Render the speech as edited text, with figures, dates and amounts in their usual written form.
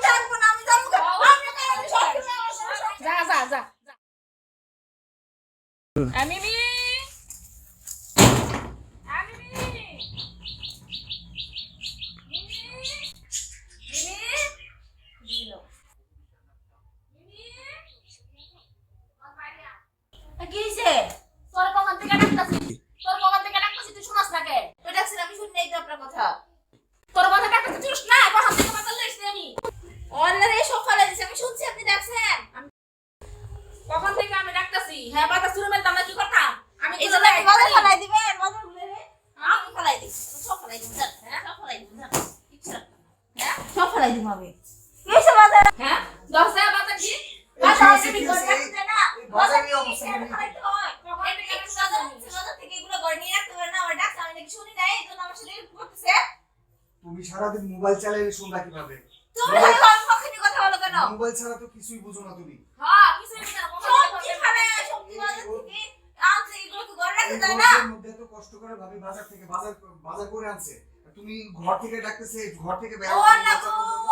থাকবো না, আমি যাবো কেন? আপনি কেন আমি সব কিছু আমার সাথে যা যা যা যা। মিমি কি হইছে? তোর কখন থেকে ডাকতাছি, তুই শুনস না কে? তো ডাকছেন, আমি শুনি নাই তো আপনার কথা। তোর কথা ডাকতাছি তুই শুনস না, কখন থেকে মাথা লইছি আমি। অনলাইনে এই সব ফেলাই দিছে, আমি শুনছি আপনি ডাকছেন। কখন থেকে আমি ডাকতাছি, হ্যাঁ বাতা শুরু মেলতাম না কি করতাম আমি। এই জন্য আপনি বাজার ফেলাই দিবেন, বাজার ভুলে রে। আমি ফেলাই দিই, সব ফেলাই দিবেন, হ্যাঁ সব ফেলাই দিবেন, ইচ্ছা রাখবেন না। হ্যাঁ সব ফেলাই দিবেন আমি। কি হইছে বাজার? হ্যাঁ 10 টাকা বাতা কি বাজার আমি করে রাখতে না। বাজারে অবস্থা বাজার ফেলাইতে হয়। এটা কি বাজার থেকে এগুলো করে নিয়ে রাখতে পারে না? আমার ডাকছে, আমি নাকি শুনি নাই, এই জন্য আমার সাথে এরকম করতেছে। তুমি সারাদিন মোবাইল চালালে শুনবা কিভাবে? তুমি তাহলে কখনই কথা বলো কেন? মোবাইল ছাড়া তো কিছুই বুঝো না তুমি। হ্যাঁ কিছুই বুঝে না, সবজি খাবে, সবজি বাজার থেকে আনছে, এগুলো কি ঘরে রাখতে যায় না? গরমের মধ্যে এত কষ্ট করে ভাবি বাজার থেকে বাজার করে আনছে। আর তুমি ঘর থেকে ডাকতেছে, ঘর থেকে বের ও হওয়ার না বাচ্চা গো, পর্যন্ত